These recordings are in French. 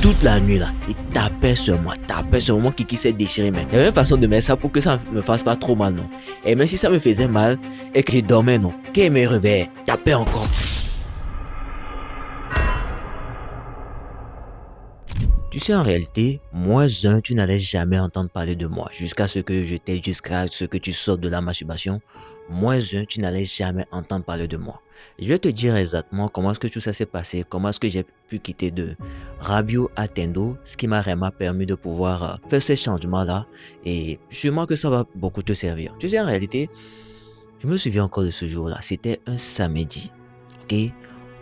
toute la nuit là. Il tapait sur moi, qui s'est déchiré. Mais il y avait une façon de mettre ça pour que ça ne me fasse pas trop mal, non. Et même si ça me faisait mal et que je dormais, non, qu'il me réveillait, tapait encore. Tu sais, en réalité, -1, tu n'allais jamais entendre parler de moi. Jusqu'à ce que tu sortes de la masturbation, -1, tu n'allais jamais entendre parler de moi. Je vais te dire exactement comment est-ce que tout ça s'est passé, comment est-ce que j'ai pu quitter de Rabio à Tendo, ce qui m'a vraiment permis de pouvoir faire ces changements-là. Et sûrement que ça va beaucoup te servir. Tu sais, en réalité, je me souviens encore de ce jour-là. C'était un samedi, ok?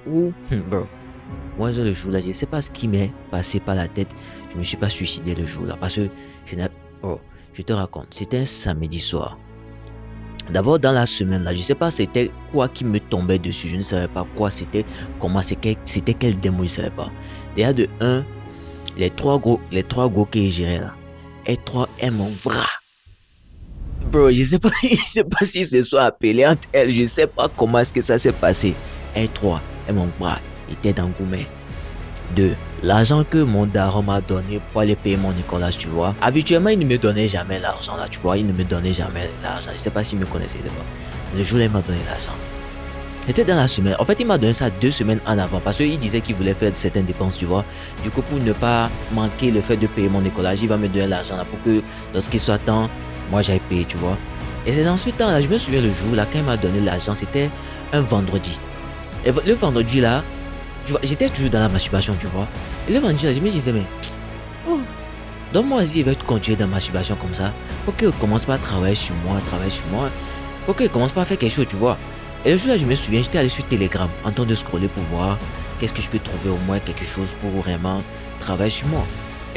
Où, bro, moi, le jour-là, je ne sais pas ce qui m'est passé par la tête. Je ne me suis pas suicidé le jour-là. Parce que, je te raconte, c'était un samedi soir. D'abord, dans la semaine, là, je ne sais pas c'était quoi qui me tombait dessus. Je ne savais pas quoi c'était, comment c'était, quel démon, je ne savais pas. Déjà, de 1, les trois gros que j'ai gérés là, et 3 est mon bras. Bro, je ne sais pas, sais pas si ce soit appelé entre elles. Je ne sais pas comment est-ce que ça s'est passé. Et 3 est mon bras. Était dans Goumet. 2. L'argent que mon daron m'a donné pour aller payer mon écolage, tu vois. Habituellement, il ne me donnait jamais l'argent, là, tu vois. Il ne me donnait jamais l'argent. Je sais pas s'il me connaissait pas. Le jour où il m'a donné l'argent. C'était dans la semaine. En fait, il m'a donné ça 2 semaines en avant. Parce qu'il disait qu'il voulait faire certaines dépenses, tu vois. Du coup, pour ne pas manquer le fait de payer mon écolage, il va me donner l'argent là pour que lorsqu'il soit temps, moi j'aille payer, tu vois. Et c'est dans ce temps là, je me souviens le jour là, quand il m'a donné l'argent, c'était un vendredi. Et le vendredi là, j'étais toujours dans la masturbation, tu vois. Et le vendredi, je me disais, mais, donne-moi si il va continuer dans la masturbation comme ça. Pour qu'il commence pas à travailler sur moi. Pour qu'il commence pas à faire quelque chose, tu vois. Et le jour-là, je me souviens, j'étais allé sur Telegram en train de scroller pour voir qu'est-ce que je peux trouver au moins quelque chose pour vraiment travailler sur moi.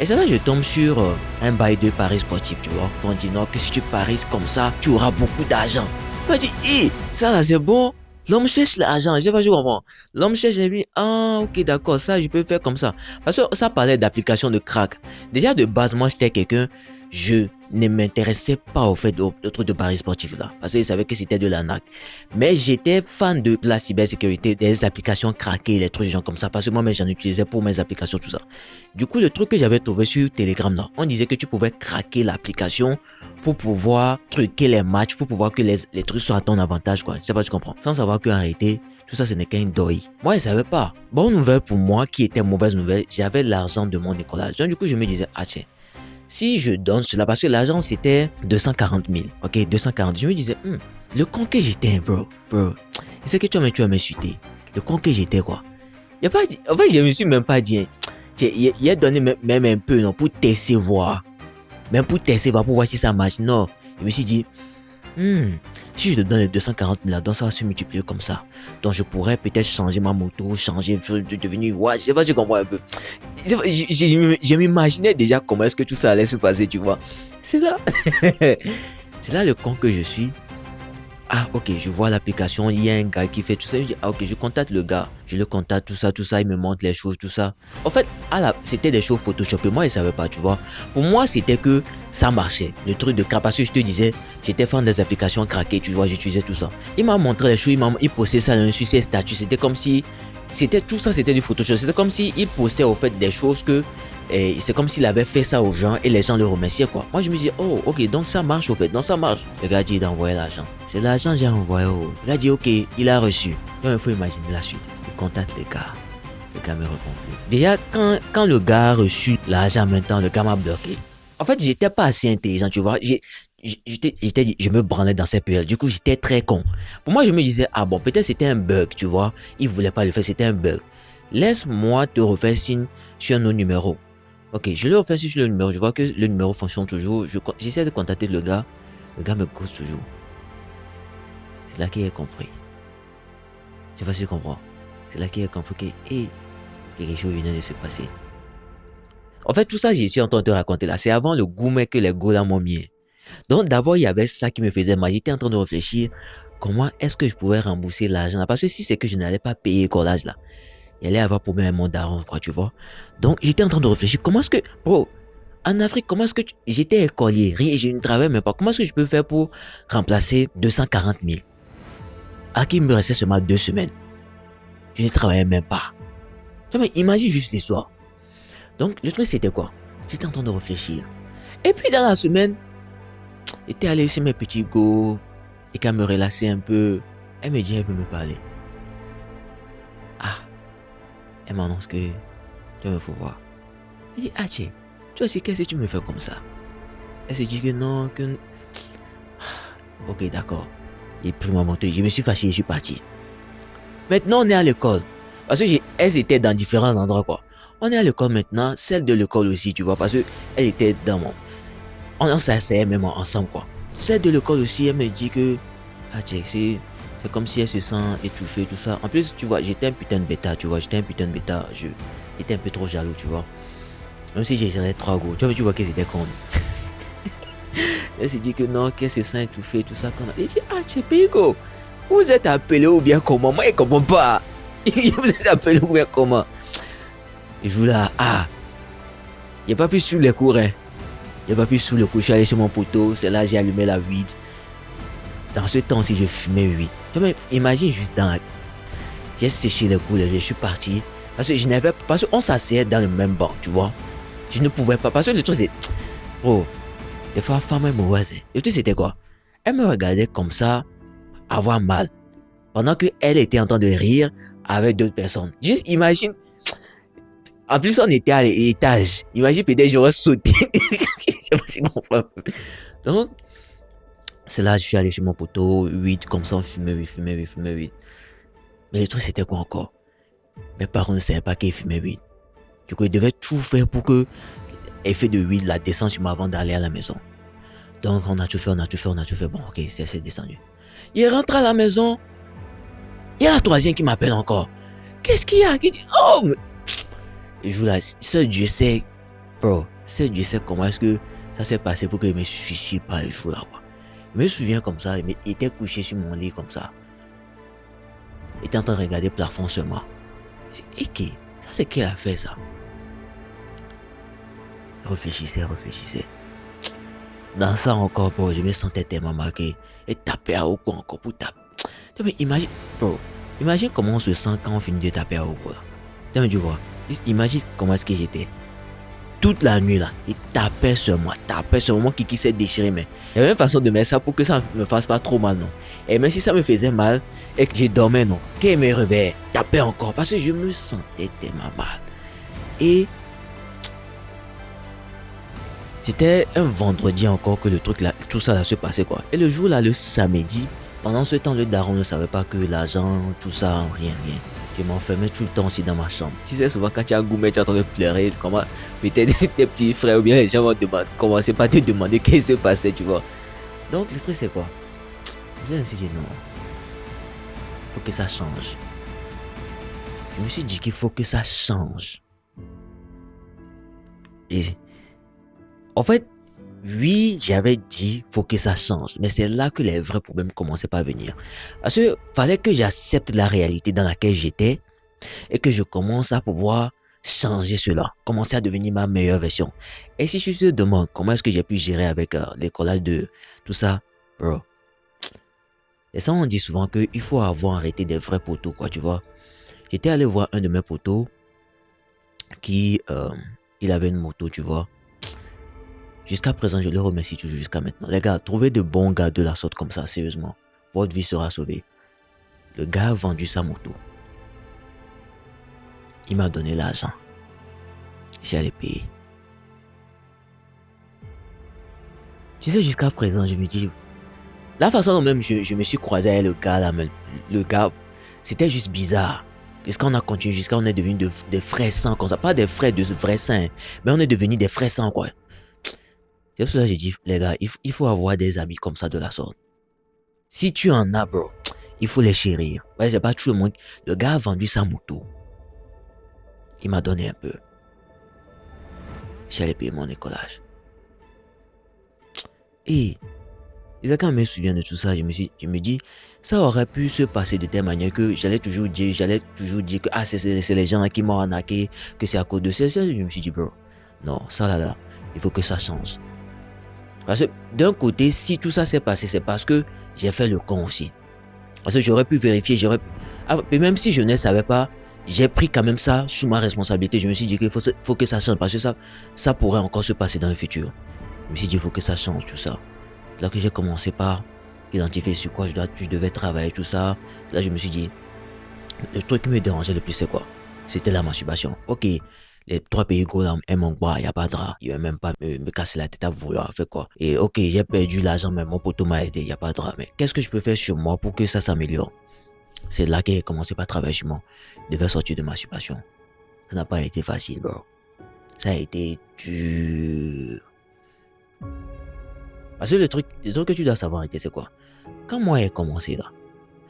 Et c'est là que je tombe sur un bail de paris sportif, tu vois. On dit non, que si tu paries comme ça, tu auras beaucoup d'argent. On dit, ça là, c'est bon. L'homme cherche l'argent, je sais pas si je comprends. L'homme cherche et puis, ok, d'accord, ça, je peux faire comme ça. Parce que ça parlait d'application de crack. Déjà, de base, moi, j'étais quelqu'un, je ne m'intéressais pas au fait de trucs de paris sportifs là. Parce que je savais que c'était de l'arnaque. Mais j'étais fan de la cybersécurité, des applications craquées, les trucs genre comme ça. Parce que moi, j'en utilisais pour mes applications, tout ça. Du coup, le truc que j'avais trouvé sur Telegram là, on disait que tu pouvais craquer l'application pour pouvoir truquer les matchs, pour pouvoir que les trucs soient à ton avantage, quoi. Je sais pas si tu comprends. Sans savoir qu'en réalité, tout ça, ce n'est qu'un doi. Moi, je savais pas. Bonne nouvelle pour moi, qui était mauvaise nouvelle, j'avais l'argent de mon écolage. Donc, du coup, je me disais, tiens, si je donne cela, parce que l'argent, c'était 240 000. Ok, 240 000. Je me disais, le con que j'étais, bro. C'est que tu vas m'insulter. Le con que j'étais, quoi. Y a pas, en fait, je me suis même pas dit, il a donné même un peu, non, pour tester voir. Même pour tester, pour voir si ça marche. Non, je me suis dit, si je te donne les 240 000 là, donc ça va se multiplier comme ça. Donc je pourrais peut-être changer ma moto, devenir, je sais pas si tu comprends un peu. Je m'imaginais déjà comment est-ce que tout ça allait se passer, tu vois. C'est là. C'est là le con que je suis. Ok, je vois l'application, il y a un gars qui fait tout ça. Je dis, ok, je contacte le gars. Je le contacte, tout ça, il me montre les choses, tout ça. En fait, c'était des choses Photoshop et moi, je savais pas, tu vois. Pour moi, c'était que ça marchait. Le truc de crack, parce que je te disais, j'étais fan des applications craquées, tu vois, j'utilisais tout ça. Il m'a montré les choses, il postait ça sur ses statuts. C'était comme si, tout ça, c'était du Photoshop. C'était comme si il postait au fait des choses que, c'est comme s'il avait fait ça aux gens et les gens le remerciaient, quoi. Moi, je me dis, ok, donc ça marche au fait, donc ça marche. Le gars dit d'envoyer l'argent. C'est l'argent que j'ai envoyé. Le gars dit, ok, il a reçu. Donc, il faut imaginer la suite. Il contacte les gars. Le gars me répond plus. Déjà, quand le gars a reçu l'argent maintenant, le gars m'a bloqué. En fait, j'étais pas assez intelligent, tu vois. Je me branlais dans cette période. Du coup, j'étais très con. Pour moi, je me disais, bon, peut-être c'était un bug, tu vois. Il voulait pas le faire, c'était un bug. Laisse-moi te refaire signe sur un autre numéro. Ok, je le refais sur le numéro. Je vois que le numéro fonctionne toujours. J'essaie de contacter le gars. Le gars me cause toujours. C'est là qu'il a compris. Je sais pas si tu comprends. C'est là qu'il a compris que quelque chose venait de se passer. En fait, tout ça, j'ai suis en train de te raconter là. C'est avant le gourmet que les gars m'ont mis. Donc, d'abord, il y avait ça qui me faisait mal. J'étais en train de réfléchir. Comment est-ce que je pouvais rembourser l'argent? Parce que si c'est que je n'allais pas payer le collage là, il allait avoir problème avec mon daron, quoi, tu vois. Donc, j'étais en train de réfléchir. Comment est-ce que, bro, en Afrique, comment est-ce que j'étais écolier, je ne travaillais même pas. Comment est-ce que je peux faire pour remplacer 240 000? À qui me restait seulement 2 semaines. Je ne travaillais même pas. Mais imagine juste l'histoire. Donc, le truc, c'était quoi? J'étais en train de réfléchir. Et puis, dans la semaine, j'étais allé chez mes petits go et qu'elle me relaxait un peu, elle me dit, elle veut me parler. Ah, elle m'annonce que tu me faut voir. Elle dit, ah, tiens, toi aussi, qu'est-ce que tu me fais comme ça? Elle se dit que non, que... Ok, d'accord. J'ai pris ma moto, je me suis fâché, je suis parti. Maintenant, on est à l'école. Parce que elles étaient dans différents endroits, quoi. On est à l'école maintenant, celle de l'école aussi, tu vois, parce que elle était dans mon... On s'asseyait même ensemble, quoi. Celle de l'école aussi, elle me dit que... Ah, tiens, c'est comme si elle se sent étouffée, tout ça. En plus, tu vois, j'étais un putain de bêta, tu vois, j'étais un putain de bêta. J'étais un peu trop jaloux, tu vois. Même si j'étais trop gros. Tu vois qu'elle était con. Elle s'est dit que non, qu'elle se sent étouffée, tout ça. Elle dit, ah, tiens, Pico, vous êtes appelé ou bien comment? Moi, je ne comprends pas. Vous êtes appelé ou bien comment? Et je voulais, ah, il n'y a pas pu suivre les cours, hein. Il n'y a pas pu suivre le cours. Je suis allé chez mon poteau, c'est là j'ai allumé la weed. Dans ce temps-ci, je fumais weed. Imagine juste dans... J'ai séché les cours, je suis parti. Parce que je n'avais pas... Parce qu'on s'asseyait dans le même banc, tu vois. Je ne pouvais pas. Parce que le truc, c'est... Bro, des fois, femme est mauvaise. Le truc, c'était quoi? Elle me regardait comme ça, avoir mal. Pendant qu'elle était en train de rire avec d'autres personnes. Juste imagine... En plus, on était à l'étage. Imagine, peut-être j'aurais sauté. Je sais pas si mon frère... Donc, c'est là que je suis allé chez mon poteau, 8, comme ça, on fumait 8. Mais le truc, c'était quoi encore? Mes parents ne savaient pas qu'ils fumaient 8. Du coup, ils devaient tout faire pour que l'effet de 8 la descende sur moi avant d'aller à la maison. Donc, on a tout fait. Bon, ok, c'est descendu. Il rentre à la maison. Il y a la troisième qui m'appelle encore. Qu'est-ce qu'il y a? Qui dit, oh, mais... Et je vous la... Seul Dieu sait, bro, seul Dieu sait comment est-ce que ça s'est passé pour que je me suicide par le jour là, quoi. Je me souviens comme ça, il était couché sur mon lit comme ça. Il était en train de regarder le plafond sur moi. J'ai dit, ok, ça c'est qui a fait ça? Réfléchissez. Dans ça encore, bro, je me sentais tellement marqué. Et taper à haut quoi encore pour taper. Mais imagine, bro, imagine comment on se sent quand on finit de taper à haut quoi. Tu vois, imagine comment est-ce que j'étais. Toute la nuit là, il tapait sur moi, qui s'est déchiré, mais il y avait une façon de mettre ça pour que ça ne me fasse pas trop mal, non. Et même si ça me faisait mal et que je dormais, non, quand il me réveillait, tapait encore parce que je me sentais tellement mal. Et c'était un vendredi encore que le truc là, tout ça là se passait quoi. Et le jour là, le samedi, pendant ce temps, le daron ne savait pas que l'argent, tout ça, rien. Je m'enfermais tout le temps aussi dans ma chambre. Tu sais, souvent quand tu as gourmet, tu es en train de pleurer, comment peut-être tes petits frères ou bien les gens vont commencer par te demander qu'est-ce qui se passait, tu vois. Donc le truc c'est quoi? Je me suis dit non, faut que ça change. Je me suis dit qu'il faut que ça change. Et en fait, oui, j'avais dit faut que ça change, mais c'est là que les vrais problèmes commençaient à venir. Parce que fallait que j'accepte la réalité dans laquelle j'étais et que je commence à pouvoir changer cela, commencer à devenir ma meilleure version. Et si je te demande comment est-ce que j'ai pu gérer avec l'écolage de tout ça, bro. Et ça, on dit souvent qu'il faut avoir arrêté des vrais poteaux, quoi, tu vois. J'étais allé voir un de mes poteaux qui, il avait une moto, tu vois. Jusqu'à présent, je le remercie toujours jusqu'à maintenant. Les gars, trouvez de bons gars de la sorte comme ça, sérieusement. Votre vie sera sauvée. Le gars a vendu sa moto. Il m'a donné l'argent. J'ai allé payer. Tu sais, jusqu'à présent, je me dis... La façon dont même je me suis croisé avec le gars là, le gars, c'était juste bizarre. Jusqu'à on a continué, jusqu'à on est devenu des frères sangs comme ça. Pas des frères de vrais saints, mais on est devenu des frères sangs, quoi. C'est pour cela que j'ai dit, les gars, il faut avoir des amis comme ça de la sorte. Si tu en as, bro, il faut les chérir. Ouais, c'est pas tout le monde. Le gars a vendu sa moto. Il m'a donné un peu. J'allais payer mon écolage. Et quand je me souviens de tout ça, je me dis, ça aurait pu se passer de telle manière que j'allais toujours dire que ah, c'est les gens qui m'ont arnaqué, que c'est à cause de ça. Je me suis dit, bro, non, ça là, il faut que ça change. Parce que d'un côté, si tout ça s'est passé, c'est parce que j'ai fait le con aussi. Parce que j'aurais pu vérifier, et même si je ne savais pas, j'ai pris quand même ça sous ma responsabilité. Je me suis dit qu'il faut que ça change parce que ça pourrait encore se passer dans le futur. Je me suis dit il faut que ça change tout ça. Là que j'ai commencé par identifier sur quoi je devais travailler tout ça. Là je me suis dit le truc qui me dérangeait le plus c'est quoi? C'était la masturbation. Ok, les 3 pays gros là, un manque pas, il n'y a pas de drap. Il ne va même pas me casser la tête à vouloir faire quoi. Et ok, j'ai perdu l'argent, mais mon poteau m'a aidé, il n'y a pas de drap. Mais qu'est-ce que je peux faire sur moi pour que ça s'améliore? C'est là que j'ai commencé par travailler sur moi. Je devais sortir de ma masturbation. Ça n'a pas été facile, bro. Ça a été dur. Parce que le truc que tu dois savoir, c'est quoi? Quand moi j'ai commencé là,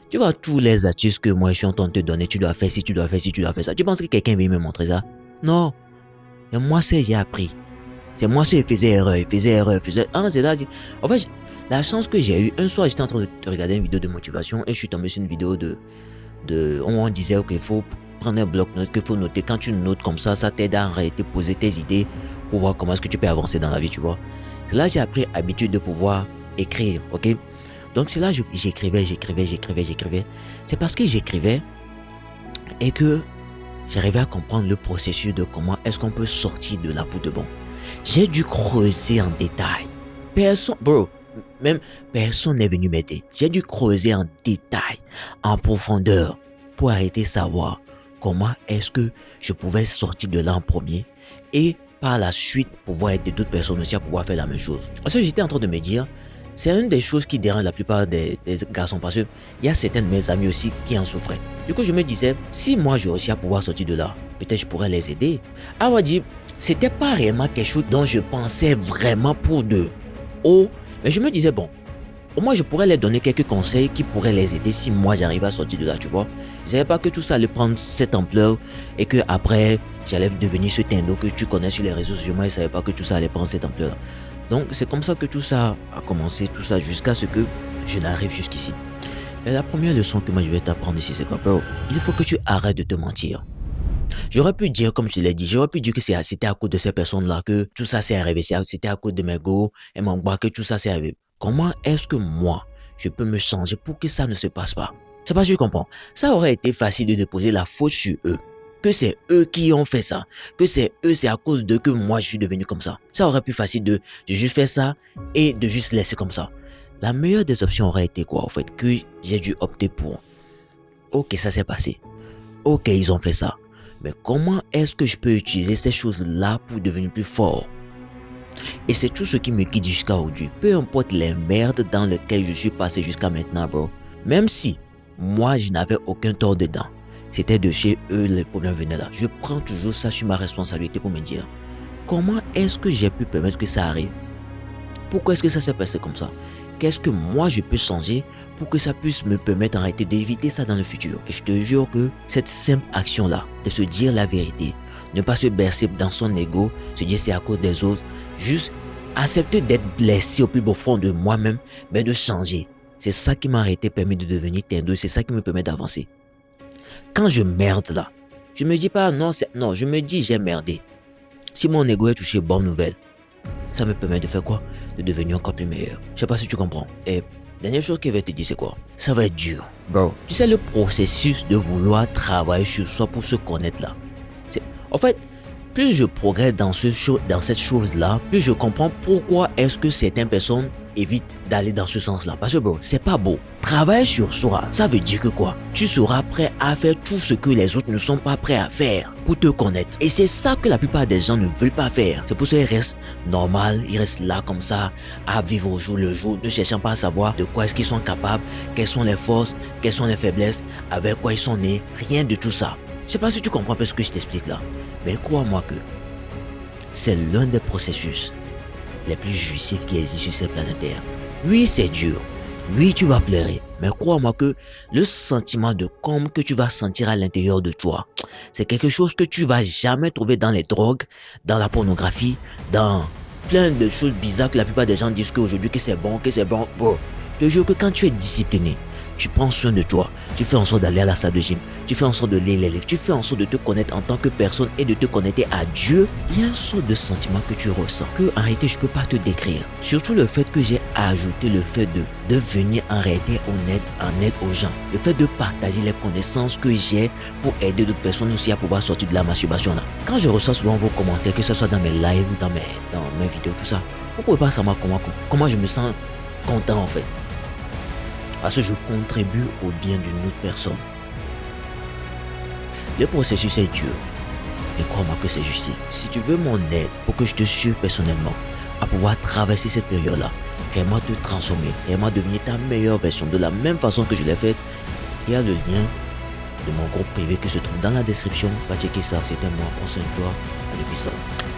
tu vois tous les astuces que moi je suis en train de te donner, tu dois faire ci, tu dois faire ci, tu dois faire ça. Tu penses que quelqu'un va me montrer ça? Non. Et moi, c'est j'ai appris. C'est moi qui faisais erreur, c'est là. En fait, la chance que j'ai eue, un soir, j'étais en train de regarder une vidéo de motivation et je suis tombé sur une vidéo on disait qu'il faut prendre un bloc-notes, qu'il faut noter. Quand tu notes comme ça t'aide à en réalité poser tes idées pour voir comment est-ce que tu peux avancer dans la vie, tu vois. C'est là que j'ai appris l'habitude de pouvoir écrire, ok? Donc c'est là que j'écrivais. C'est parce que j'écrivais et que j'arrivais à comprendre le processus de comment est-ce qu'on peut sortir de là pour de bon. J'ai dû creuser en détail. Même personne n'est venu m'aider. J'ai dû creuser en détail, en profondeur, pour arrêter de savoir comment est-ce que je pouvais sortir de là en premier et par la suite pouvoir aider d'autres personnes aussi à pouvoir faire la même chose. Parce que j'étais en train de me dire, c'est une des choses qui dérange la plupart des garçons parce qu'il y a certains de mes amis aussi qui en souffraient. Du coup, je me disais, si moi je réussis à pouvoir sortir de là, peut-être je pourrais les aider. À vrai dire, c'était pas réellement quelque chose dont je pensais vraiment pour de haut, mais je me disais, bon, au moins je pourrais leur donner quelques conseils qui pourraient les aider si moi j'arrive à sortir de là, tu vois. Je ne savais pas que tout ça allait prendre cette ampleur et que après j'allais devenir ce Tendo que tu connais sur les réseaux sociaux. Moi, je ne savais pas que tout ça allait prendre cette ampleur. Donc c'est comme ça que tout ça a commencé, tout ça jusqu'à ce que je n'arrive jusqu'ici. Et la première leçon que moi je vais t'apprendre ici, c'est quoi, bro? Il faut que tu arrêtes de te mentir. J'aurais pu dire, comme je te l'ai dit, j'aurais pu dire que c'était à cause de ces personnes-là que tout ça s'est arrivé. C'était à cause de mes go et mon bras que tout ça s'est arrivé. Comment est-ce que moi, je peux me changer pour que ça ne se passe pas? C'est pas que je comprends. Ça aurait été facile de déposer la faute sur eux. Que c'est eux qui ont fait ça. Que c'est eux, c'est à cause d'eux que moi je suis devenu comme ça. Ça aurait pu facile de juste faire ça et de juste laisser comme ça. La meilleure des options aurait été quoi, en fait? Que j'ai dû opter pour. Ok, ça s'est passé. Ok, ils ont fait ça. Mais comment est-ce que je peux utiliser ces choses-là pour devenir plus fort? Et c'est tout ce qui me guide jusqu'à aujourd'hui. Peu importe les merdes dans lesquelles je suis passé jusqu'à maintenant, bro. Même si moi, je n'avais aucun tort dedans. C'était de chez eux, les problèmes venaient là. Je prends toujours ça sur ma responsabilité pour me dire comment est-ce que j'ai pu permettre que ça arrive? Pourquoi est-ce que ça s'est passé comme ça? Qu'est-ce que moi je peux changer pour que ça puisse me permettre d'arrêter d'éviter ça dans le futur? Et je te jure que cette simple action-là, de se dire la vérité, ne pas se bercer dans son ego, se dire c'est à cause des autres, juste accepter d'être blessé au plus profond de moi-même, mais de changer. C'est ça qui m'a arrêté, permis de devenir Tendo, c'est ça qui me permet d'avancer. Quand je merde là, je me dis pas non, je me dis j'ai merdé. Si mon ego est touché, bonne nouvelle. Ça me permet de faire quoi? De devenir encore plus meilleur. Je sais pas si tu comprends. Et dernière chose que je vais te dire, c'est quoi? Ça va être dur, bro. Tu sais le processus de vouloir travailler sur soi pour se connaître là. En fait, plus je progresse dans cette chose-là, plus je comprends pourquoi est-ce que certaines personnes évitent d'aller dans ce sens-là. Parce que bro, c'est pas beau. Travailler sur soi, ça veut dire que quoi? Tu seras prêt à faire tout ce que les autres ne sont pas prêts à faire pour te connaître. Et c'est ça que la plupart des gens ne veulent pas faire. C'est pour ça qu'ils restent normal, ils restent là comme ça, à vivre au jour le jour, ne cherchant pas à savoir de quoi est-ce qu'ils sont capables, quelles sont les forces, quelles sont les faiblesses, avec quoi ils sont nés, rien de tout ça. Je sais pas si tu comprends un peu ce que je t'explique là. Mais crois-moi que c'est l'un des processus les plus jouissifs qui existent sur cette planète Terre. Oui, c'est dur. Oui, tu vas pleurer. Mais crois-moi que le sentiment de comble que tu vas sentir à l'intérieur de toi, c'est quelque chose que tu vas jamais trouver dans les drogues, dans la pornographie, dans plein de choses bizarres que la plupart des gens disent qu'aujourd'hui que c'est bon. Bro, je te jure que quand tu es discipliné, tu prends soin de toi, tu fais en sorte d'aller à la salle de gym, tu fais en sorte de lire les livres, tu fais en sorte de te connaître en tant que personne et de te connecter à Dieu, il y a une sorte de sentiment que tu ressens, que en réalité je peux pas te décrire. Surtout le fait que j'ai ajouté le fait de venir en réalité en aide aux gens. Le fait de partager les connaissances que j'ai pour aider d'autres personnes aussi à pouvoir sortir de la masturbation là. Quand je reçois souvent vos commentaires, que ce soit dans mes lives ou dans mes vidéos, tout ça, vous pouvez pas savoir comment je me sens content en fait. Parce que je contribue au bien d'une autre personne. Le processus est dur. Et crois-moi que c'est juste. Si tu veux mon aide pour que je te suive personnellement à pouvoir traverser cette période-là, aide-moi te transformer, aide-moi devenir ta meilleure version de la même façon que je l'ai faite, il y a le lien de mon groupe privé qui se trouve dans la description. Va checker ça, c'était moi. Prends soin de toi. À l'épisode.